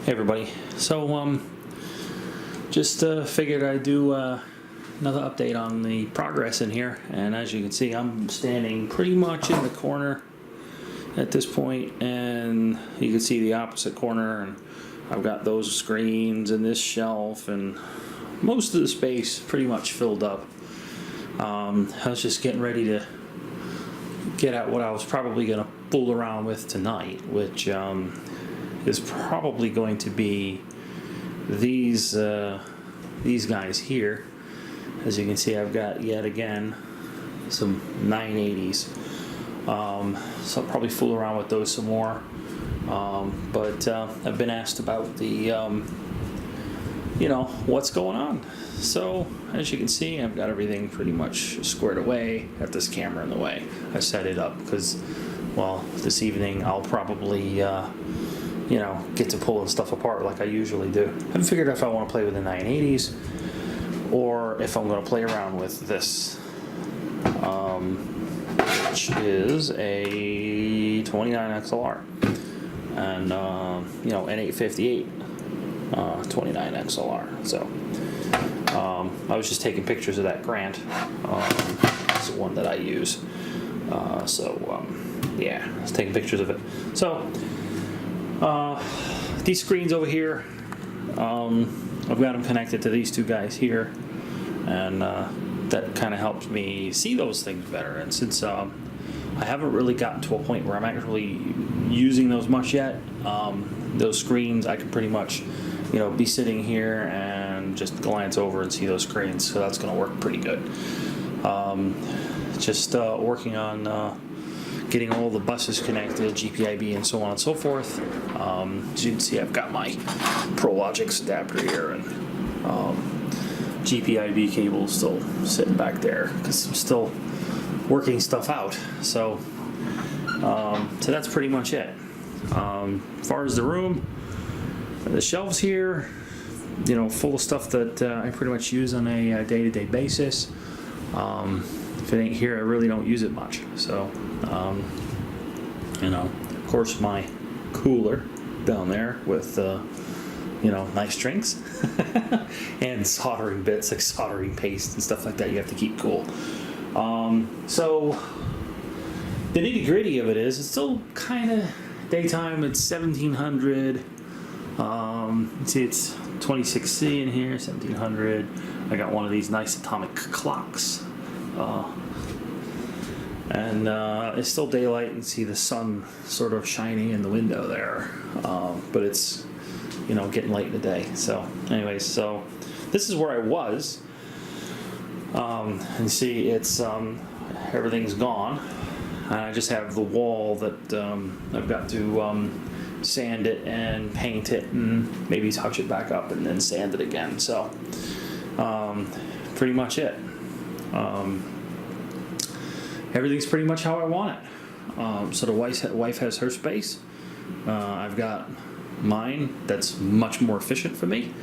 Hey everybody. So just figured I'd do another update on the progress in here, and as you can see, I'm standing pretty much in the corner at this point, and you can see the opposite corner, and I've got those screens and this shelf and most of the space pretty much filled up. I was just getting ready to get at what I was probably going to fool around with tonight, which is probably going to be these guys here. As you can see, I've got yet again some 980s, so I'll probably fool around with those some more, but I've been asked about the what's going on. So as you can see, I've got everything pretty much squared away. Got this camera in the way. I set it up because, well, this evening I'll probably get to pulling stuff apart like I usually do. I haven't figured out if I want to play with the 980s or if I'm going to play around with this, which is a 29 XLR and N858 29 XLR. So I was just taking pictures of that Grant. It's the one that I use. Yeah, I was taking pictures of it. So these screens over here, I've got them connected to these two guys here, and that kind of helps me see those things better. And since I haven't really gotten to a point where I'm actually using those much yet, those screens I can pretty much be sitting here and just glance over and see those screens, so that's going to work pretty good. Just working on getting all the buses connected, GPIB and so on and so forth. As you can see, I've got my ProLogix adapter here, and GPIB cable still sitting back there because I'm still working stuff out. So that's pretty much it. As far as the room, the shelves here, full of stuff that I pretty much use on a day-to-day basis. If it ain't here, I really don't use it much. So, of course, my cooler down there with, nice drinks and soldering bits, like soldering paste and stuff like that you have to keep cool. So, the nitty-gritty of it is, it's still kind of daytime. It's 1700. See, it's 26C in here, 1700. I got one of these nice atomic clocks. And it's still daylight, and see the sun sort of shining in the window there, but it's getting late in the day. So anyways, so this is where I was, and see it's everything's gone, and I just have the wall that I've got to sand it and paint it and maybe touch it back up and then sand it again. So pretty much it. Everything's pretty much how I want it. So the wife has her space. I've got mine that's much more efficient for me.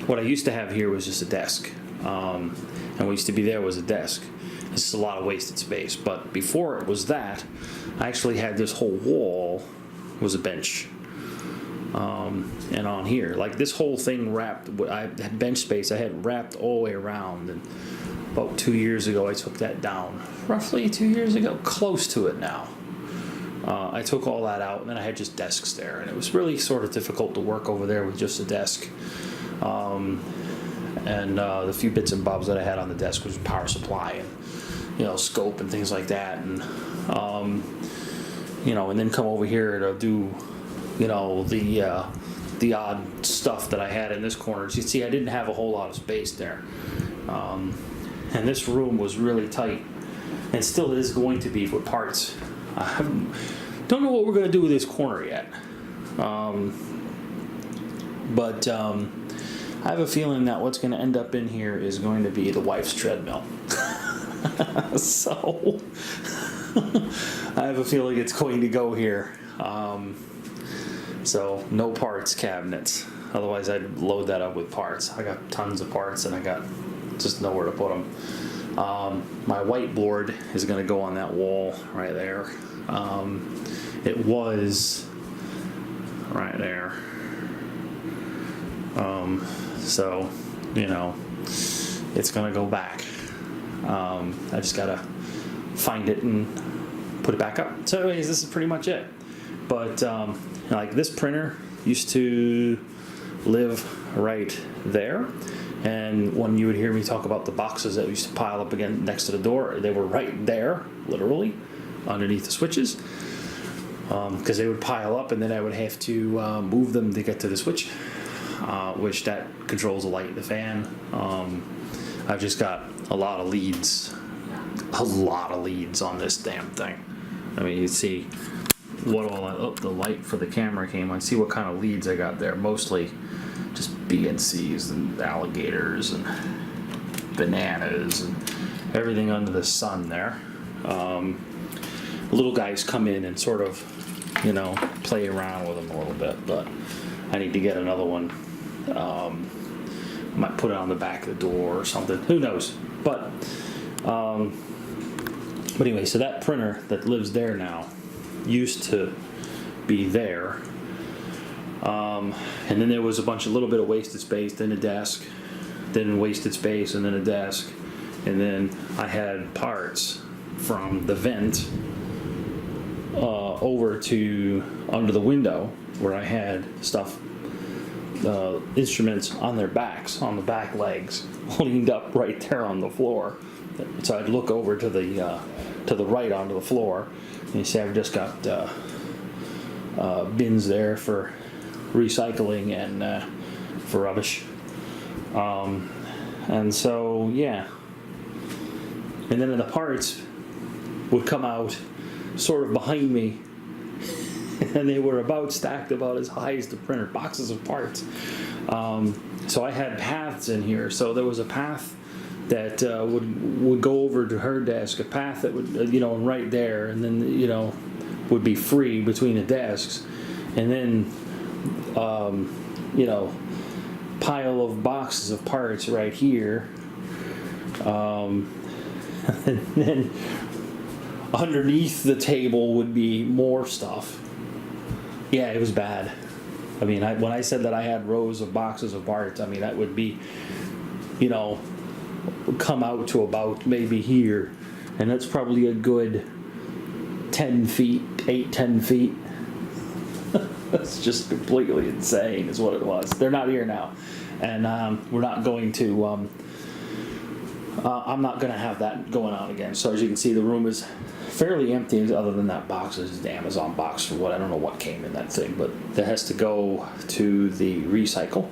What I used to have here was just a desk. And what used to be there was a desk. It's just a lot of wasted space. But before it was that, I actually had this whole wall was a bench. And on here, like this whole thing wrapped, I had bench space I had wrapped all the way around, and about 2 years ago I took that down. Roughly 2 years ago, close to it now. I took all that out, and then I had just desks there, and it was really sort of difficult to work over there with just a desk. And the few bits and bobs that I had on the desk was power supply and scope and things like that, and and then come over here to do the odd stuff that I had in this corner. As you can see, I didn't have a whole lot of space there, and this room was really tight, and still is going to be with parts. I don't know what we're going to do with this corner yet, but I have a feeling that what's going to end up in here is going to be the wife's treadmill. So I have a feeling it's going to go here. So no parts cabinets. Otherwise I'd load that up with parts. I got tons of parts, and I got just nowhere to put them. My whiteboard is going to go on that wall right there. It was right right there. So, you know, it's gonna go back. I just gotta find it and put it back up. So anyways, this is pretty much it. But like this printer used to live right there, and when you would hear me talk about the boxes that used to pile up again next to the door, they were right there, literally, underneath the switches, because they would pile up, and then I would have to move them to get to the switch, which that controls the light and the fan. I've just got a lot of leads on this damn thing. I mean, you see what all the light for the camera came on. See what kind of leads I got there. Mostly just BNCs and alligators and bananas and everything under the sun there. Little guys come in and sort of, you know, play around with them a little bit, but I need to get another one. Might put it on the back of the door or something. Who knows? But anyway, so that printer that lives there now used to be there. And then there was a little bit of wasted space, then a desk, then wasted space, and then a desk. And then I had parts from the vent over to under the window where I had stuff, instruments on their backs, on the back legs, leaned up right there on the floor. So I'd look over to the right onto the floor, and you see I've just got bins there for recycling and for rubbish. And so yeah, and then the parts would come out sort of behind me, and they were stacked about as high as the printer, boxes of parts. So I had paths in here. So there was a path that would go over to her desk, a path that would, you know, right there, and then, you know, would be free between the desks, and then, you know, pile of boxes of parts right here, and then underneath the table would be more stuff. Yeah, it was bad. I mean, when I said that I had rows of boxes of parts, I mean, that would be, you know, come out to about maybe here, and that's probably a good 10 feet, 10 feet. That's just completely insane is what it was. They're not here now, and we're not going to, I'm not going to have that going on again. So as you can see, the room is fairly empty other than that box. Is the Amazon box for what, I don't know what came in that thing, but that has to go to the recycle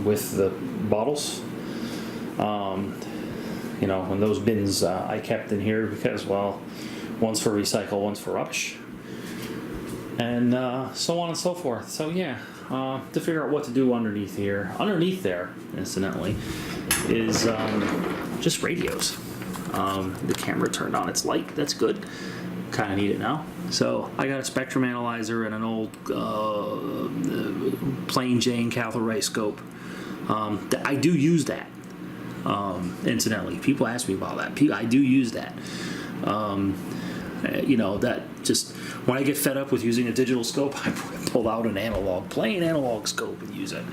with the bottles. You know, and those bins I kept in here because, well, one's for recycle, one's for rubbish, and so on and so forth. So yeah, to figure out what to do underneath here, underneath there, incidentally, is just radios. The camera turned on its light. That's good. Kind of need it now. So I got a spectrum analyzer and an old plain Jane cathode ray scope. I do use that. Incidentally, people ask me about that. I do use that. You know, that just when I get fed up with using a digital scope, I pull out an plain analog scope and use it.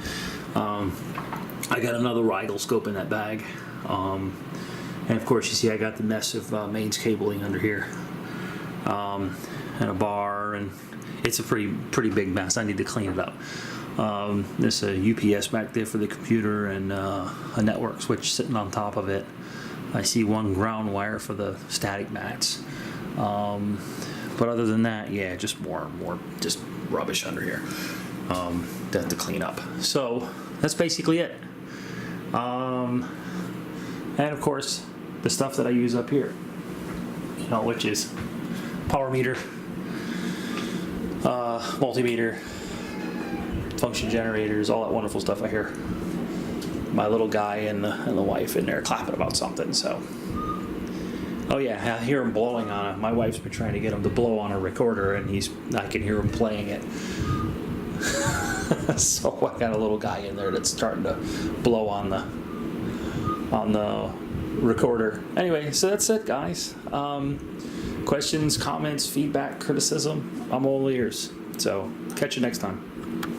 I got another Rigel scope in that bag. And of course, you see I got the mess of mains cabling under here, and a bar, and it's a pretty big mess. I need to clean it up. There's a UPS back there for the computer, and a network switch sitting on top of it. I see one ground wire for the static mats. But other than that, yeah, just more just rubbish under here that to clean up. So that's basically it. And of course, the stuff that I use up here, you know, which is power meter, multimeter, function generators, all that wonderful stuff. I hear my little guy and the wife in there clapping about something. So, oh yeah, I hear him blowing on it. My wife's been trying to get him to blow on a recorder, and I can hear him playing it. So I got a little guy in there that's starting to blow on the recorder. Anyway, so that's it, guys. Questions, comments, feedback, criticism, I'm all ears. So catch you next time.